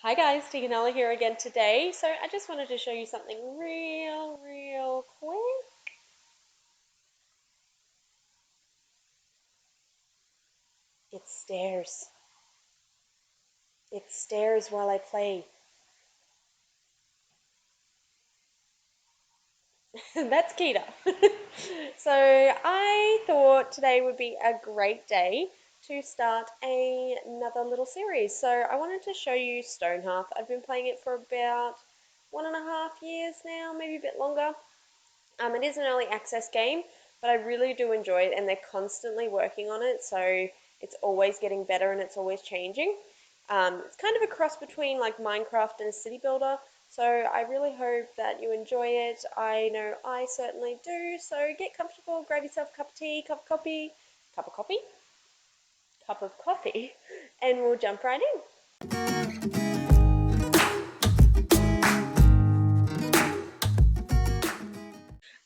Hi guys, Tiganella here again today. So I just wanted to show you something real quick. It stares. It stares while I play. That's Kita. So I thought today would be a great day to start another little series. So I wanted to show you Stonehearth. I've been playing it for about 1.5 years now, maybe a bit longer. It is an early access game, but I really do enjoy it, and they're constantly working on it, so it's always getting better and it's always changing. It's kind of a cross between like Minecraft and a city builder, so I really hope that you enjoy it. I know I certainly do, so get comfortable, grab yourself a cup of tea, cup of coffee, cup of coffee, and we'll jump right in.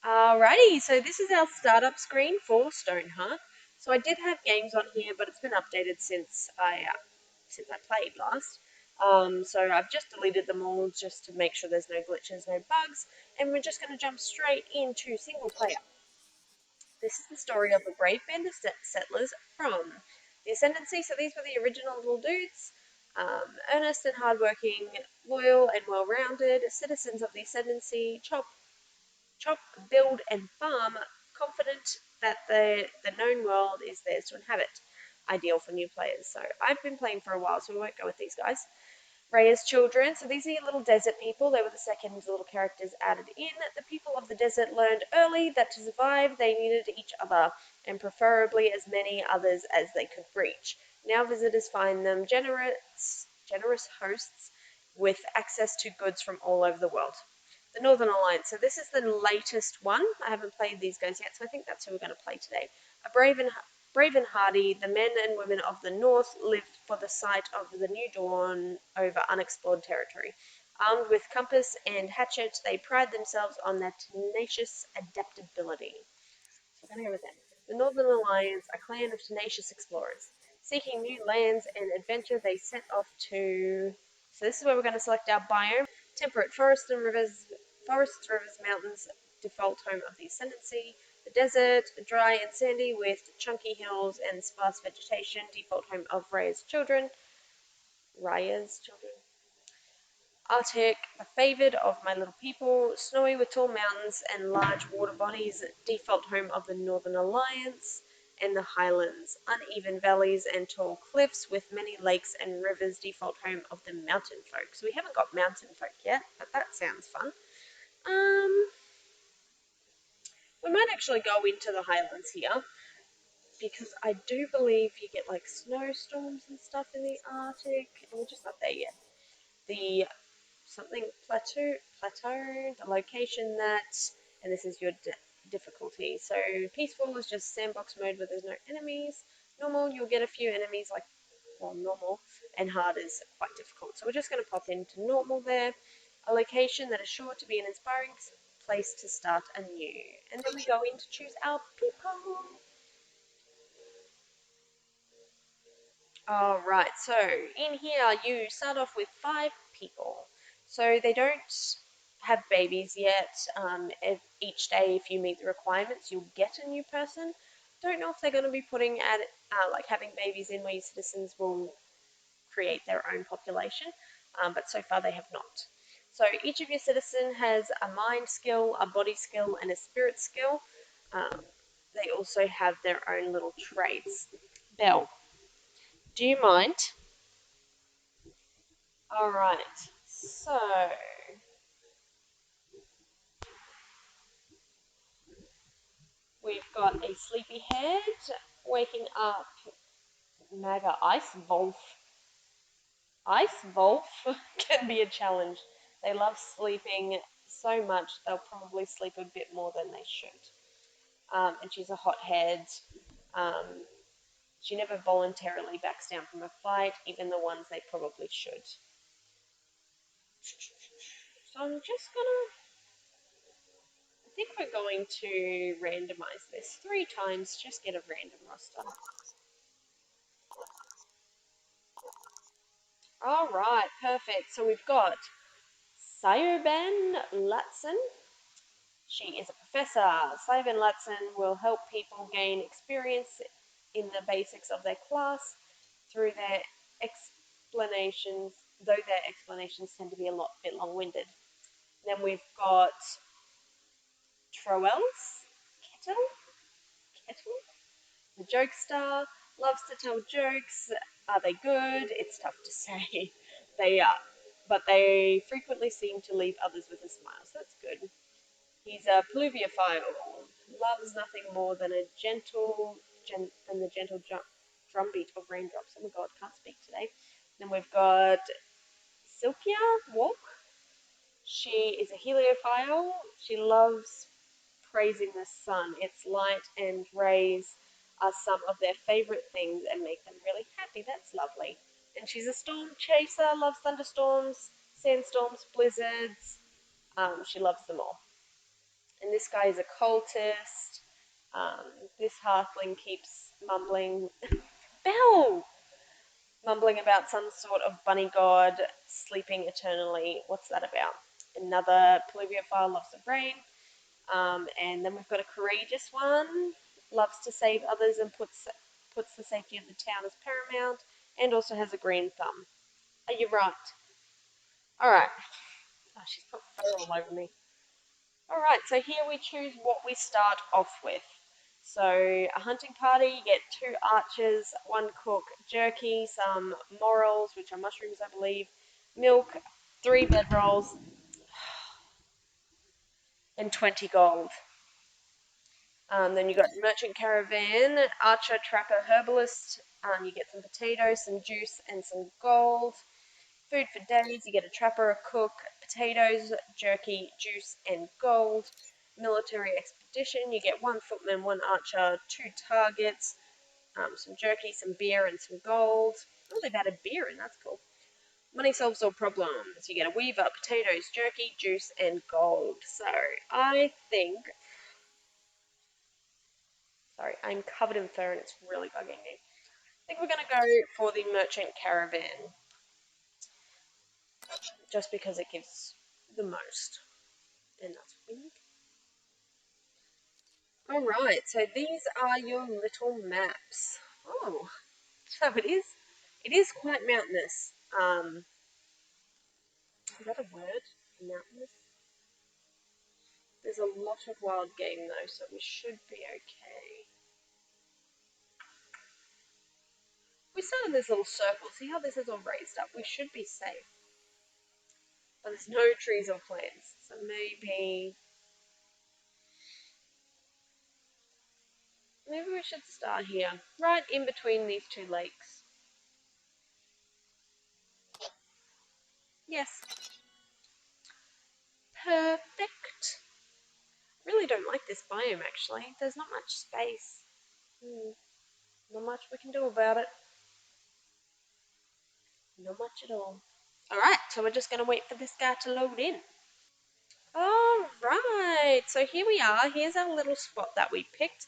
Alrighty, so this is our startup screen for Stonehearth. So I did have games on here, but it's been updated since I played last. So I've just deleted them all just to make sure there's no glitches, no bugs, and we're just going to jump straight into single player. This is the story of a brave band of settlers from the Ascendancy. So these were the original little dudes. Earnest and hardworking, loyal and well-rounded citizens of the Ascendancy, chop, build, and farm, confident that the known world is theirs to inhabit. Ideal for new players. So I've been playing for a while, so we won't go with these guys. Rhea's children. So these are your little desert people. They were the second little characters added in. The people of the desert learned early that to survive they needed each other, and preferably as many others as they could reach. Now visitors find them generous hosts with access to goods from all over the world. The Northern Alliance. So this is the latest one. I haven't played these guys yet, so I think that's who we're going to play today. Brave and hardy, the men and women of the North lived for the sight of the new dawn over unexplored territory. Armed with compass and hatchet, they pride themselves on their tenacious adaptability. So we're going to go with them. The Northern Alliance, a clan of tenacious explorers. Seeking new lands and adventure, they set off to... So this is where we're going to select our biome. Temperate forests, rivers, mountains, default home of the Ascendancy. The desert, dry and sandy with chunky hills and sparse vegetation, default home of Raya's children. Arctic, the favoured of my little people, snowy with tall mountains and large water bodies, default home of the Northern Alliance, and the Highlands, uneven valleys and tall cliffs with many lakes and rivers, default home of the mountain folk. So we haven't got mountain folk yet, but that sounds fun. We might actually go into the Highlands here, because I do believe you get like snowstorms and stuff in the Arctic, and we're just not there yet. The something plateau, the location that, and this is your difficulty. So peaceful is just sandbox mode where there's no enemies. Normal, you'll get a few enemies like, well, normal, and hard is quite difficult. So we're just going to pop into normal there. A location that is sure to be an inspiring place to start anew. And then we go in to choose our people. Alright, so in here you start off with 5 people. So they don't have babies yet. Each day, if you meet the requirements, you'll get a new person. Don't know if they're going to be putting like having babies in where your citizens will create their own population, but so far they have not. So each of your citizen has a mind skill, a body skill, and a spirit skill. They also have their own little traits. Belle, do you mind? All right. So we've got a sleepyhead waking up. Naga Ice Wolf. Ice Wolf can be a challenge. They love sleeping so much they'll probably sleep a bit more than they should. And she's a hothead. Um, she never voluntarily backs down from a fight, even the ones they probably should. So I'm just gonna I think we're going to randomize this 3 times, just get a random roster. All right, perfect. So we've got Sayoban Latson. She is a professor. Sayoban Latson will help people gain experience in the basics of their class through their explanations, though their explanations tend to be a bit long-winded. Then we've got Troels Kettle. Kettle? The jokester loves to tell jokes. Are they good? It's tough to say. They are, but they frequently seem to leave others with a smile, so that's good. He's a pluviophile, loves nothing more than the gentle drumbeat of raindrops. Oh my god, can't speak today. Then we've got Silkia Walk. She is a heliophile. She loves praising the sun. Its light and rays are some of their favorite things and make them really happy. That's lovely. And she's a storm chaser, loves thunderstorms, sandstorms, blizzards. She loves them all. And this guy is a cultist. Um, this halfling keeps mumbling, Bell! Mumbling about some sort of bunny god sleeping eternally. What's that about? Another pluviophile loves the rain. And then we've got a courageous one, loves to save others and puts the safety of the town as paramount, and also has a green thumb. Are you right? All right. Oh, she's put fur all over me. All right. So here we choose what we start off with. So a hunting party, you get 2 archers, 1 cook, jerky, some morels, which are mushrooms, I believe, milk, 3 bedrolls, and 20 gold. Then you got merchant caravan, archer, trapper, herbalist. You get some potatoes, some juice, and some gold. Food for days. You get a trapper, a cook, potatoes, jerky, juice, and gold. Military expedition. You get 1 footman, 1 archer, 2 targets, some jerky, some beer, and some gold. Oh, they've added beer in. That's cool. Money solves all problems. You get a weaver, potatoes, jerky, juice, and gold. So I think Sorry, I'm covered in fur and it's really bugging me. I think we're going to go for the merchant caravan just because it gives the most. And that's what we need. Alright, so these are your little maps. Oh, so it is quite mountainous. Is that a word? Mountainous? There's a lot of wild game though, so we should be okay. We start in this little circle. See how this is all raised up? We should be safe. But there's no trees or plants, so maybe we should start here, right in between these 2 lakes. Yes, perfect. Really don't like this biome actually. There's not much space. Not much we can do about it. Not much at all. Alright, so we're just going to wait for this guy to load in. Alright, so here we are. Here's our little spot that we picked.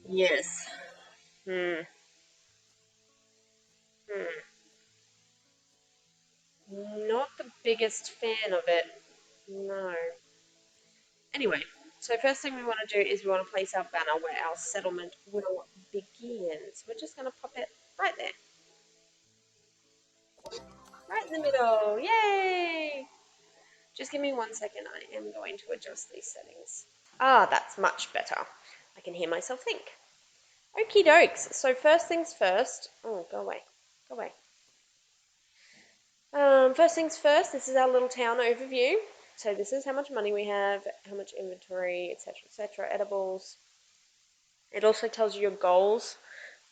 Yes. Hmm. Not the biggest fan of it. No. Anyway, so first thing we want to do is we want to place our banner where our settlement will begin. So we're just going to pop it right there. Right in the middle. Yay! Just give me 1 second. I am going to adjust these settings. Ah, that's much better. I can hear myself think. Okie dokes. So first things first. Oh, go away. Go away. First things first, this is our little town overview. So this is how much money we have, how much inventory, etc., edibles. It also tells you your goals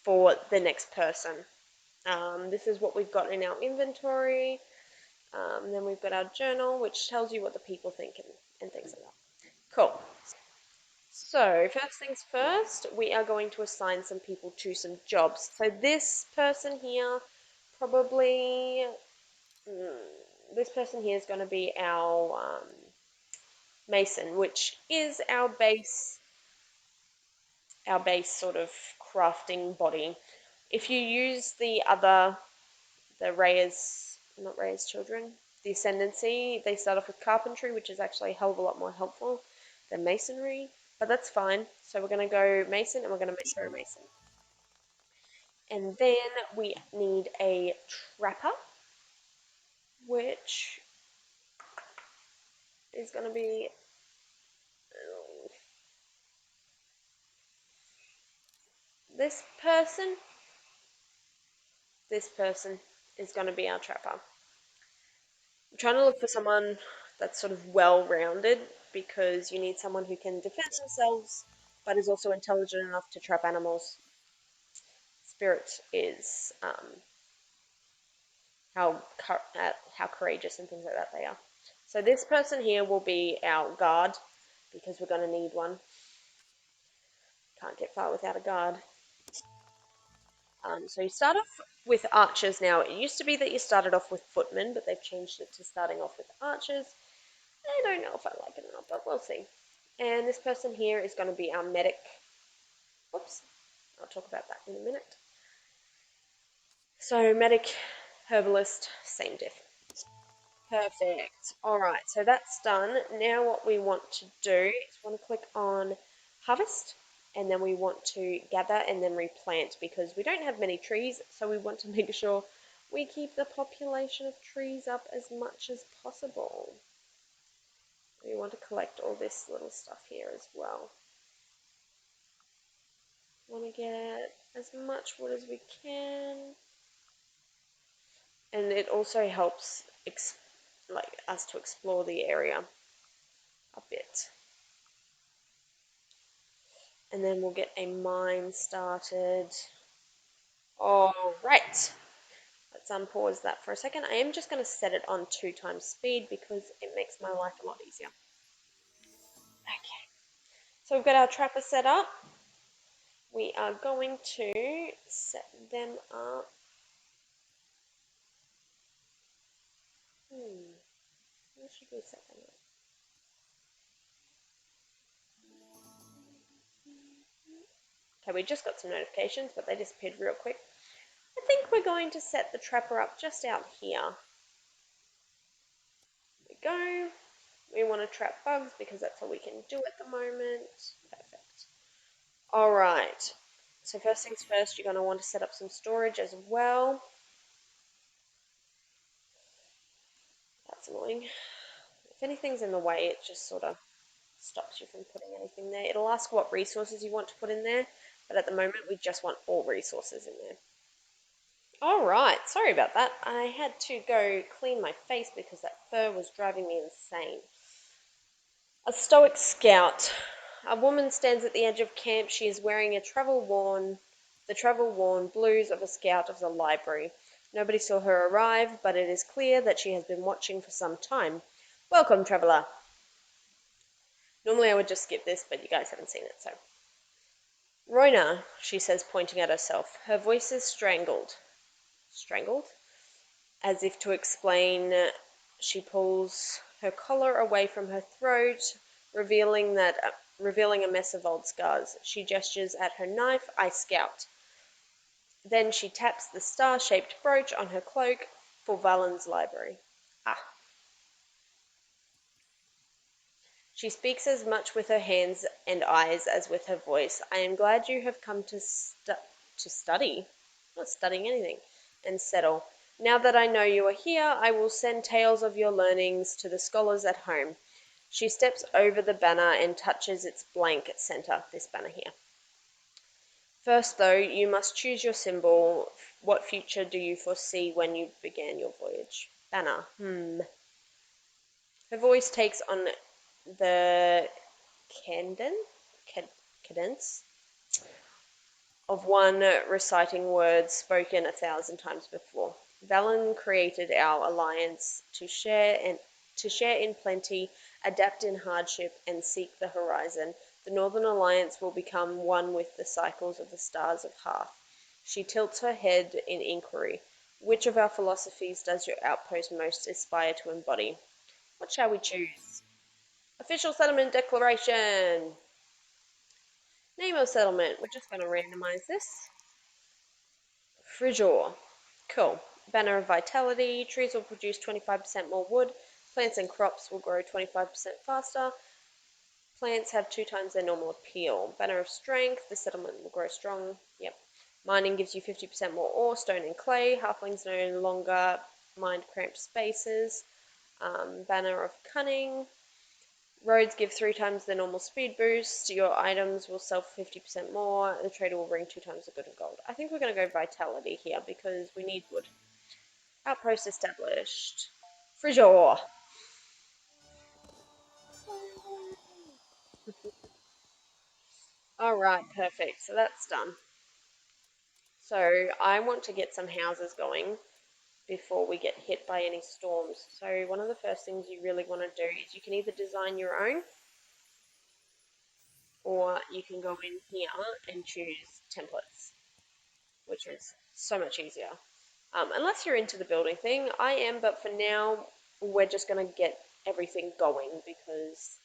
for the next person. This is what we've got in our inventory. Then we've got our journal, which tells you what the people think and things like that. Cool. So first things first, we are going to assign some people to some jobs. So this person here, probably, this person here is going to be our mason, which is our base sort of crafting body. If you use the other the Reyes, not Reyes children, the ascendancy, they start off with carpentry, which is actually a hell of a lot more helpful than masonry, but that's fine. So we're going to go mason and we're going to make her a mason. And then we need a trapper, which is going to be this person. This person is going to be our trapper. I'm trying to look for someone that's sort of well-rounded because you need someone who can defend themselves but is also intelligent enough to trap animals. Spirit is how courageous and things like that they are. So this person here will be our guard because we're going to need one. Can't get far without a guard. So you start off with archers now. It used to be that you started off with footmen, but they've changed it to starting off with archers. I don't know if I like it or not, but we'll see. And this person here is going to be our medic. Whoops, I'll talk about that in a minute. So medic, herbalist, same diff. Perfect. All right, so that's done. Now what we want to do is we want to click on harvest, and then we want to gather and then replant because we don't have many trees, so we want to make sure we keep the population of trees up as much as possible. We want to collect all this little stuff here as well. Want to get as much wood as we can, and it also helps like us to explore the area a bit. And then we'll get a mine started. All right. Let's unpause that for a second. I am just going to set it on 2 times speed because it makes my life a lot easier. Okay. So we've got our trapper set up. We are going to set them up. Where should we set them up? Okay, we just got some notifications, but they disappeared real quick. I think we're going to set the trapper up just out here. There we go. We want to trap bugs because that's all we can do at the moment. Perfect. All right. So first things first, you're going to want to set up some storage as well. That's annoying. If anything's in the way, it just sort of stops you from putting anything there. It'll ask what resources you want to put in there, but at the moment we just want all resources in there. All right, sorry about that. I had to go clean my face because that fur was driving me insane. A Stoic Scout. A woman stands at the edge of camp. She is wearing the travel-worn blues of a scout of the library. Nobody saw her arrive, but it is clear that she has been watching for some time. Welcome, traveller. Normally I would just skip this, but you guys haven't seen it, so. Roina, she says, pointing at herself. Her voice is strangled. Strangled? As if to explain, she pulls her collar away from her throat, revealing a mess of old scars. She gestures at her knife. I scout. Then she taps the star-shaped brooch on her cloak for Valen's library. Ah. She speaks as much with her hands and eyes as with her voice. I am glad you have come to study. I'm not studying anything. And settle. Now that I know you are here, I will send tales of your learnings to the scholars at home. She steps over the banner and touches its blank center, this banner here. First, though, you must choose your symbol. What future do you foresee when you began your voyage? Banner. Her voice takes on the cadence of one reciting words spoken 1,000 times before. Valen created our alliance to share in plenty, adapt in hardship, and seek the horizon. The Northern Alliance will become one with the cycles of the stars of Hearth. She tilts her head in inquiry. Which of our philosophies does your outpost most aspire to embody? What shall we choose? Official settlement declaration. Name of settlement. We're just going to randomize this. Frijdor. Cool. Banner of Vitality. Trees will produce 25% more wood. Plants and crops will grow 25% faster. Plants have 2 times their normal appeal. Banner of Strength. The settlement will grow strong. Yep. Mining gives you 50% more ore, stone and clay. Halflings no longer mind cramped spaces. Banner of Cunning. Roads give 3 times the normal speed boost. Your items will sell for 50% more. The trader will bring 2 times the good and gold. I think we're going to go Vitality here because we need wood. Outpost established. Frijdor. Alright, perfect. So that's done. So I want to get some houses going before we get hit by any storms. So one of the first things you really want to do is you can either design your own or you can go in here and choose templates, which is so much easier. Unless you're into the building thing, I am, but for now we're just going to get everything going because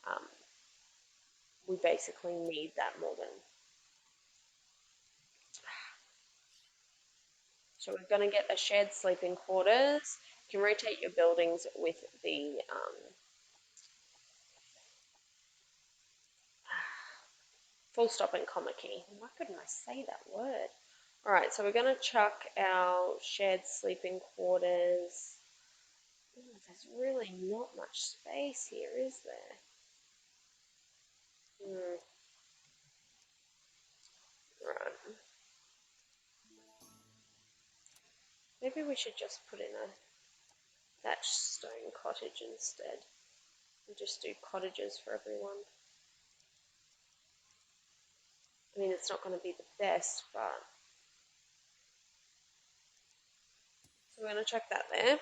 um, we basically need that more than. So we're going to get a shared sleeping quarters. You can rotate your buildings with the full stop and comma key. Why couldn't I say that word? Alright, so we're going to chuck our shared sleeping quarters. Oh, there's really not much space here, is there? Right. Maybe we should just put in a thatched stone cottage instead. And just do cottages for everyone. I mean, it's not going to be the best, but. So we're going to chuck that there.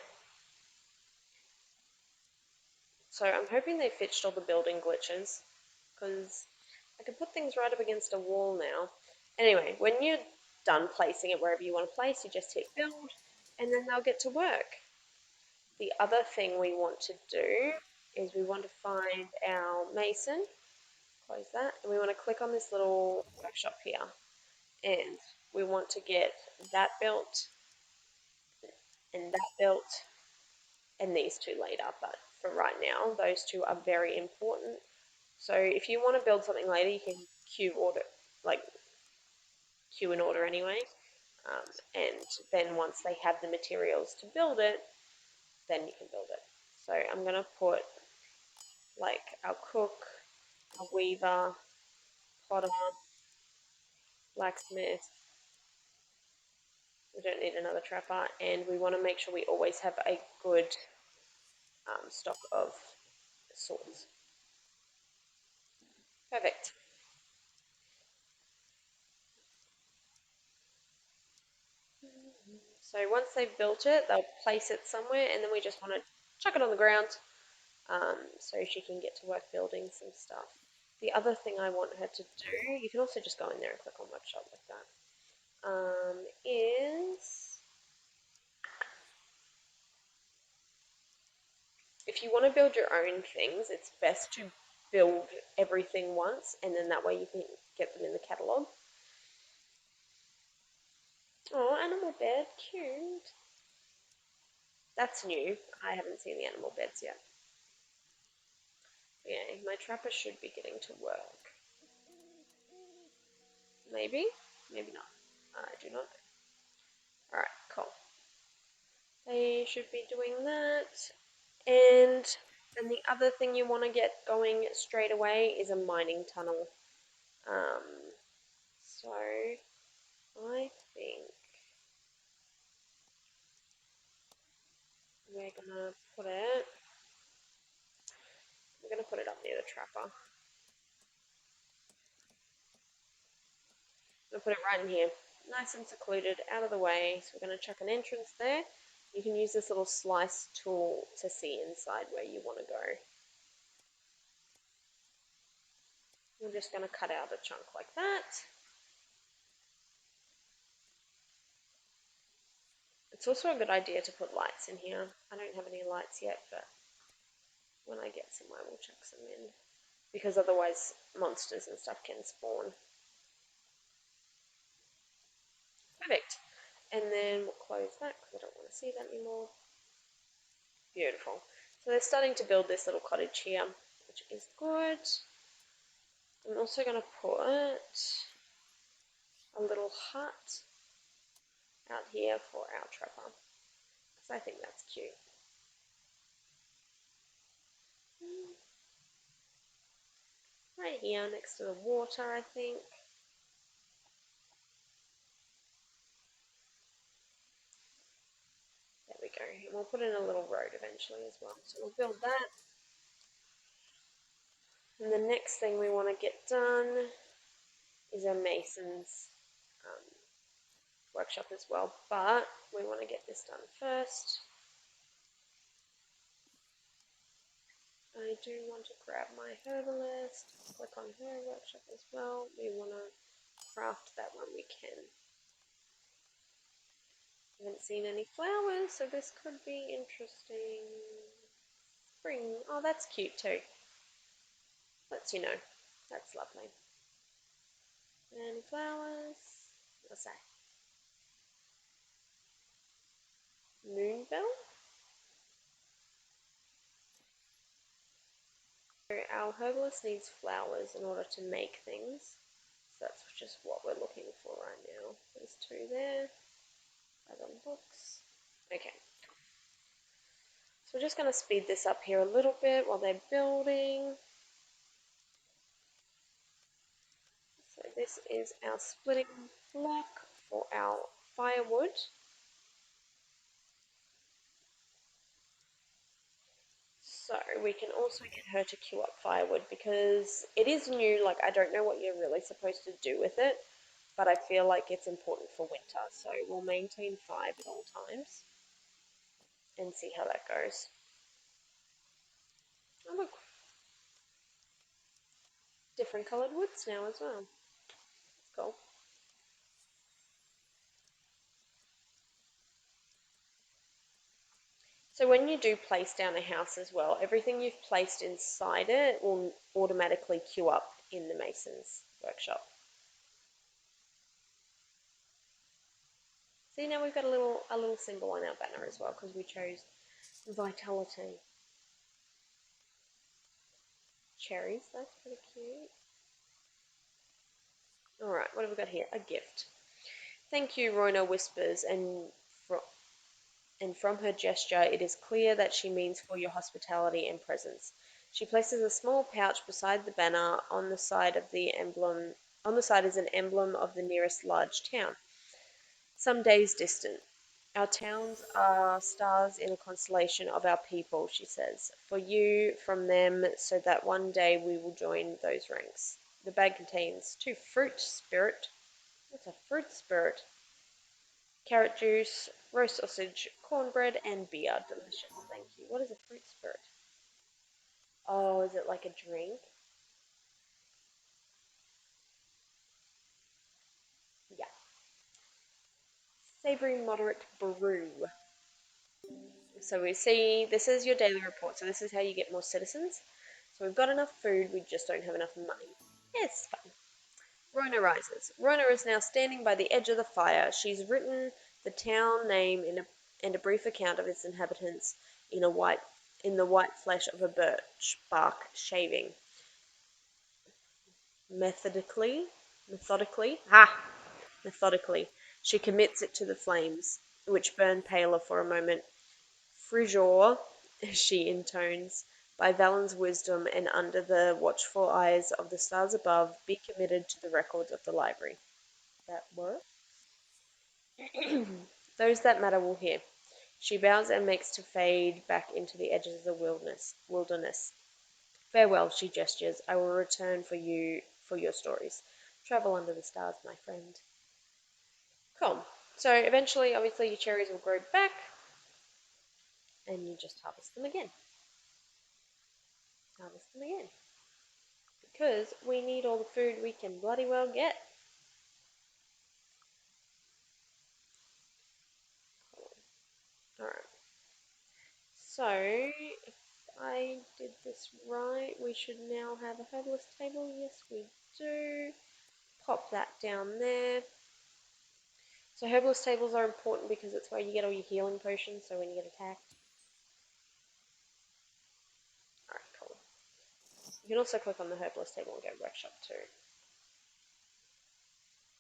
So I'm hoping they fixed all the building glitches, because I can put things right up against a wall now. Anyway, when you're done placing it wherever you want to place, you just hit build, and then they'll get to work. The other thing we want to do is we want to find our mason, close that, and we want to click on this little workshop here, and we want to get that built, and that built, and these two later, but for right now, those two are very important. So if you want to build something later, you can like queue in order anyway. And then once they have the materials to build it, then you can build it. So I'm going to put like our cook, our weaver, potter, blacksmith. We don't need another trapper, and we want to make sure we always have a good stock of swords. Perfect. So once they've built it, they'll place it somewhere, and then we just want to chuck it on the ground so she can get to work building some stuff. The other thing I want her to do, you can also just go in there and click on workshop like that, is if you want to build your own things, it's best to build everything once, and then that way you can get them in the catalogue. Oh, animal bed, cute. That's new. I haven't seen the animal beds yet. Yeah, my trapper should be getting to work. Maybe? Maybe not. I do not know. Alright, cool. They should be doing that. And then the other thing you want to get going straight away is a mining tunnel. So I think we're gonna put it. We're gonna put it up near the trapper. I'm gonna put it right in here, nice and secluded, out of the way. So we're gonna chuck an entrance there. You can use this little slice tool to see inside where you want to go. We're just going to cut out a chunk like that. It's also a good idea to put lights in here. I don't have any lights yet, but when I get some I will chuck some in. Because otherwise monsters and stuff can spawn. Perfect. And then we'll close that because I don't want to see that anymore. Beautiful. So they're starting to build this little cottage here, which is good. I'm also going to put a little hut out here for our trapper because I think that's cute. Right here next to the water, I think. There we go. And we'll put in a little road eventually as well. So we'll build that. And the next thing we want to get done is our mason's workshop as well. But we want to get this done first. I do want to grab my herbalist, click on her workshop as well. We want to craft that when we can. I haven't seen any flowers, so this could be interesting. Spring. Oh, that's cute too. Lets you know. That's lovely. And flowers. What's that? Moonbell? So our herbalist needs flowers in order to make things. So that's just what we're looking for right now. There's two there. By the looks. Okay. So we're just going to speed this up here a little bit while they're building. So this is our splitting block for our firewood. So we can also get her to queue up firewood because it is new. Like, I don't know what you're really supposed to do with it, but I feel like it's important for winter. So we'll maintain 5 at all times and see how that goes. Oh look, different coloured woods now as well. That's cool. So when you do place down a house as well, everything you've placed inside it will automatically queue up in the mason's workshop. See, now we've got a little symbol on our banner as well because we chose vitality. Cherries, that's pretty cute. Alright, what have we got here? A gift. Thank you, Rona whispers, and from her gesture it is clear that she means for your hospitality and presence. She places a small pouch beside the banner. On the side is an emblem of the nearest large town, some days distant. Our towns are stars in a constellation of our people, she says. For you, from them, so that one day we will join those ranks. The bag contains 2 fruit spirit. What's a fruit spirit? Carrot juice, roast sausage, cornbread, and beer. Delicious, thank you. What is a fruit spirit? Oh, is it like a drink? Yeah. Savory moderate brew. So we see this is your daily report. So this is how you get more citizens. So we've got enough food, we just don't have enough money. It's fun. Rona rises. Rona is now standing by the edge of the fire. She's written the town name and a brief account of its inhabitants in the white flesh of a birch bark shaving. Methodically, she commits it to the flames, which burn paler for a moment. Frijdor, she intones, by Valen's wisdom and under the watchful eyes of the stars above, be committed to the records of the library. That work? Those that matter will hear. She bows and makes to fade back into the edges of the wilderness. Farewell, she gestures. I will return for your stories. Travel under the stars, my friend. Cool. So eventually, obviously, your cherries will grow back, and you just harvest them again. Harvest them again. Because we need all the food we can bloody well get. Alright. So, if I did this right, we should now have a herbalist table. Yes, we do. Pop that down there. So herbalist tables are important because it's where you get all your healing potions, so when you get attacked. Alright, cool. You can also click on the herbalist table and go workshop too.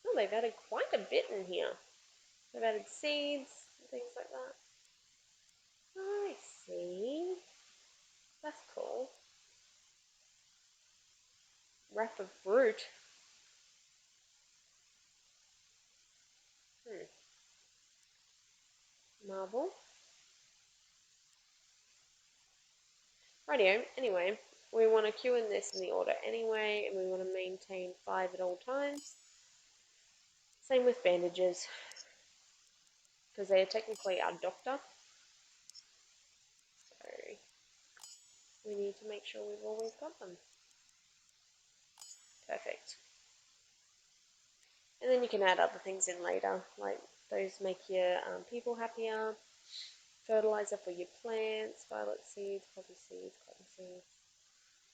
Oh, they've added quite a bit in here. They've added seeds and things like that. I see. That's cool. Wrap of Brute. Marble. Rightio. Anyway, we want to queue in this in the order anyway, and we want to maintain 5 at all times. Same with bandages, because they are technically our doctor. So we need to make sure we've always got them. Perfect. And then you can add other things in later, like those make your people happier, fertilizer for your plants, violet seeds, poppy seeds, cotton seeds,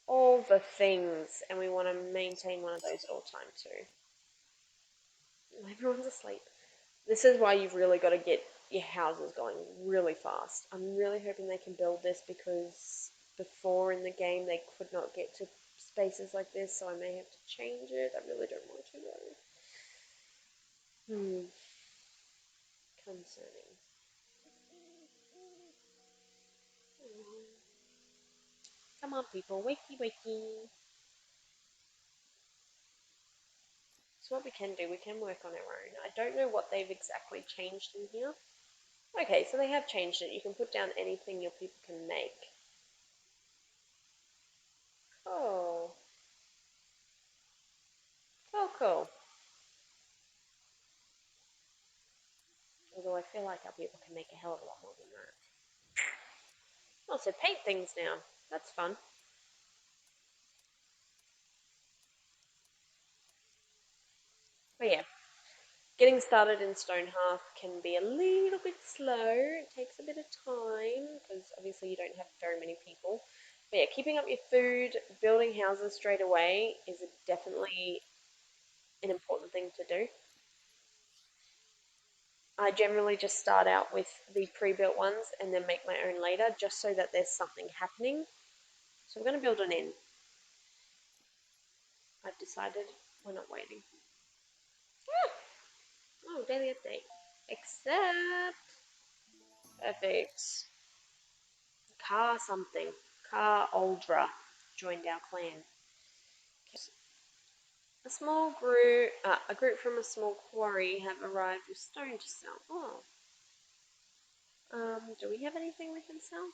all the things, and we want to maintain one of those at all time too. Everyone's asleep. This is why you've really got to get your houses going really fast. I'm really hoping they can build this because before in the game they could not get to spaces like this, so I may have to change it. I really don't want to though. Concerning. Come on, people, wakey, wakey. So what we can do, we can work on our own. I don't know what they've exactly changed in here. Okay, so they have changed it. You can put down anything your people can make. Cool. Cool, cool. Although I feel like our people can make a hell of a lot more than that. Also, paint things now. That's fun. But yeah, getting started in Stonehearth can be a little bit slow. It takes a bit of time because obviously you don't have very many people. But yeah, keeping up your food, building houses straight away is definitely an important thing to do. I generally just start out with the pre-built ones and then make my own later, just so that there's something happening. So we're going to build an inn. I've decided we're not waiting. Ah! Oh, daily update. Accept. Perfect. Car something. Car Aldra joined our clan. A group from a small quarry have arrived with stone to sell. Oh. Do we have anything we can sell?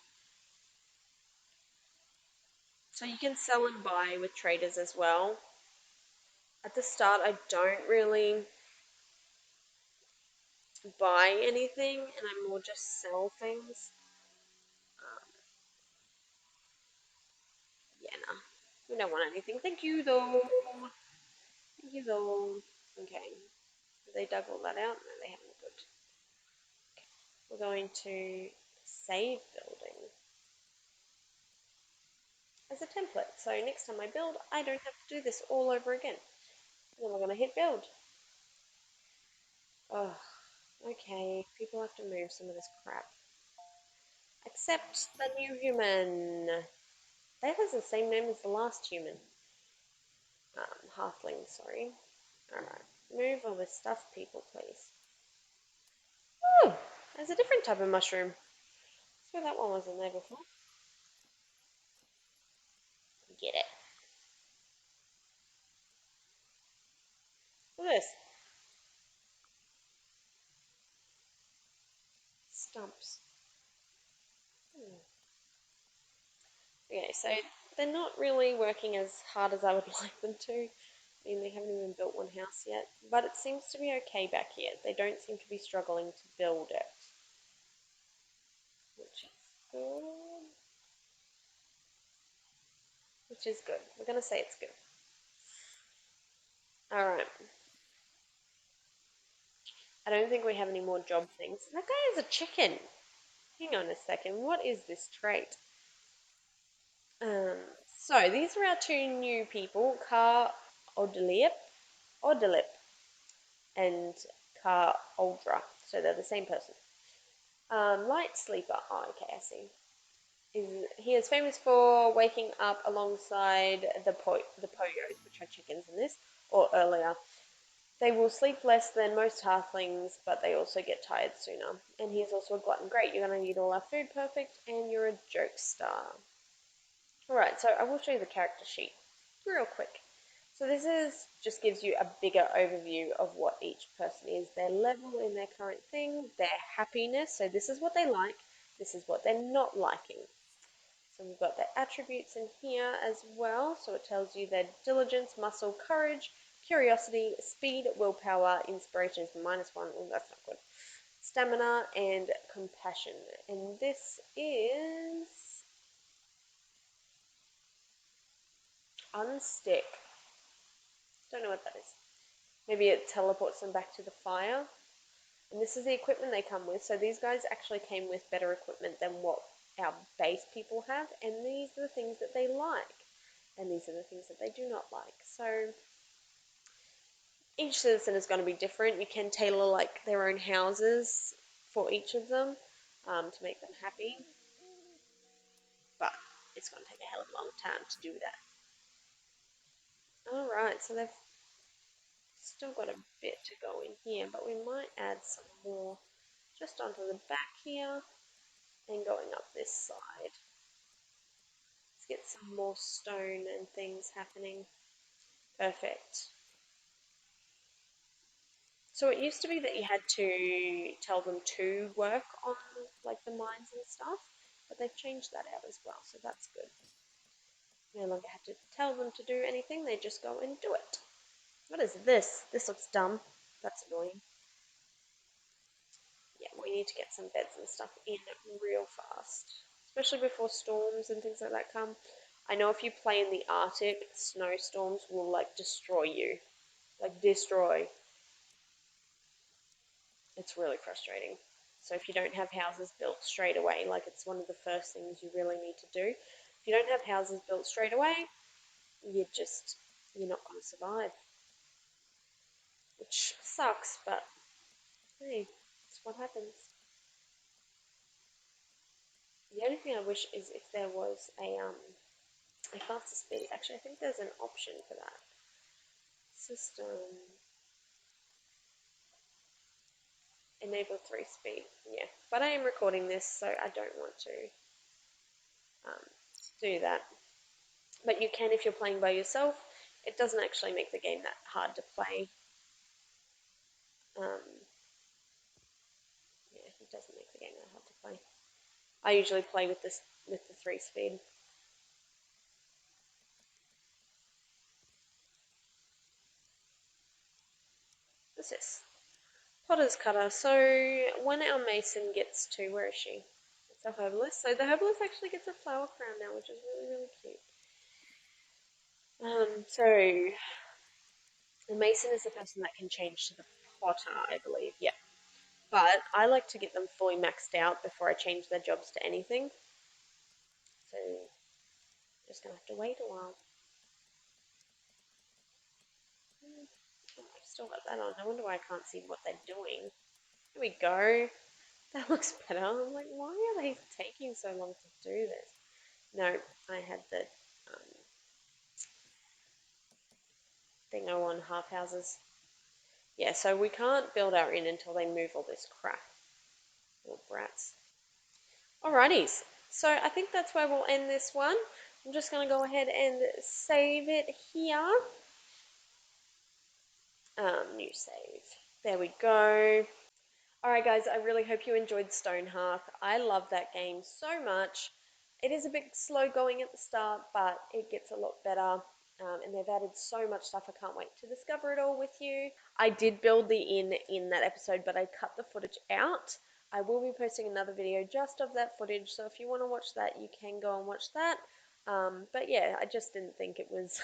So you can sell and buy with traders as well. At the start, I don't really buy anything, and I more just sell things. Um, yeah, nah. We don't want anything. Thank you, though. Thank you, though. Okay. They dug all that out? No, they haven't. Good. We're going to save building as a template. So next time I build, I don't have to do this all over again. And then we're going to hit build. Oh, okay. People have to move some of this crap. Accept the new human. That has the same name as the last human. Halfling, sorry. Alright. Move all this stuff, people, please. Oh, there's a different type of mushroom. I swear that one wasn't there before. Get it. Look at this. Stumps. Okay, so they're not really working as hard as I would like them to. I mean, they haven't even built one house yet, but it seems to be okay back here. They don't seem to be struggling to build it, which is good. Which is good. We're gonna say it's good. All right. I don't think we have any more job things. That guy is a chicken. Hang on a second. What is this trait? Um, so these are our two new people, Car Odilip, and Uldra, so they're the same person. Light sleeper. Oh, okay, I see. He is famous for waking up alongside the poyos, which are chickens in this, or earlier. They will sleep less than most halflings, but they also get tired sooner. And he is also a glutton. Great, you're going to eat all our food, perfect, and you're a jokester. Alright, so I will show you the character sheet real quick. So this is just gives you a bigger overview of what each person is, their level in their current thing, their happiness. So this is what they like, this is what they're not liking. So we've got their attributes in here as well. So it tells you their diligence, muscle, courage, curiosity, speed, willpower, inspiration is -1. Oh, that's not good. Stamina and compassion. And this is unstick. Don't know what that is. Maybe it teleports them back to the fire. And this is the equipment they come with. So these guys actually came with better equipment than what our base people have. And these are the things that they like. And these are the things that they do not like. So each citizen is going to be different. You can tailor like their own houses for each of them to make them happy. But it's going to take a hell of a long time to do that. Alright, so they've still got a bit to go in here, but we might add some more just onto the back here and going up this side. Let's get some more stone and things happening. Perfect. So it used to be that you had to tell them to work on like the mines and stuff, but they've changed that out as well, so that's good. No longer have to tell them to do anything, they just go and do it. What is this? This looks dumb. That's annoying. Yeah, we need to get some beds and stuff in real fast, especially before storms and things like that come. I know if you play in the Arctic, snowstorms will like destroy you. Like destroy. It's really frustrating. So if you don't have houses built straight away, like it's one of the first things you really need to do. If you don't have houses built straight away, you're not going to survive, which sucks, but hey, it's what happens. The only thing I wish is if there was a faster speed. Actually, I think there's an option for that. System enable 3 speed. Yeah, but I am recording this, so I don't want to um, do that. But you can if you're playing by yourself. It doesn't actually make the game that hard to play. Um, yeah, it doesn't make the game that hard to play. I usually play with this with the 3 speed. What's this? Potter's cutter. So when our mason gets to, where is she? It's a herbalist. So the herbalist actually gets a flower crown now, which is really, really cute. So the mason is the person that can change to the potter, I believe. Yeah. But I like to get them fully maxed out before I change their jobs to anything. So just gonna have to wait a while. Oh, I've still got that on. I wonder why I can't see what they're doing. Here we go. That looks better. I'm like, why are they taking so long to do this? No, I had the thing on half houses. Yeah, so we can't build our inn until they move all this crap. Little brats. Alrighties, so I think that's where we'll end this one. I'm just going to go ahead and save it here. New save. There we go. Alright guys, I really hope you enjoyed Stonehearth. I love that game so much. It is a bit slow going at the start, but it gets a lot better. And they've added so much stuff, I can't wait to discover it all with you. I did build the inn in that episode, but I cut the footage out. I will be posting another video just of that footage, so if you want to watch that, you can go and watch that. But yeah, I just didn't think it was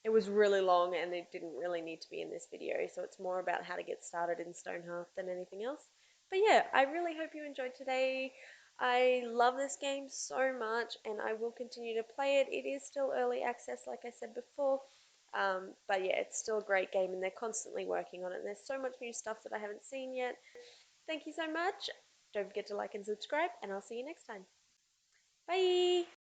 it was really long and it didn't really need to be in this video, so it's more about how to get started in Stonehearth than anything else. But yeah, I really hope you enjoyed today. I love this game so much and I will continue to play it. It is still early access, like I said before, But yeah, it's still a great game, and they're constantly working on it. And there's so much new stuff that I haven't seen yet. Thank you so much. Don't forget to like and subscribe, and I'll see you next time. Bye!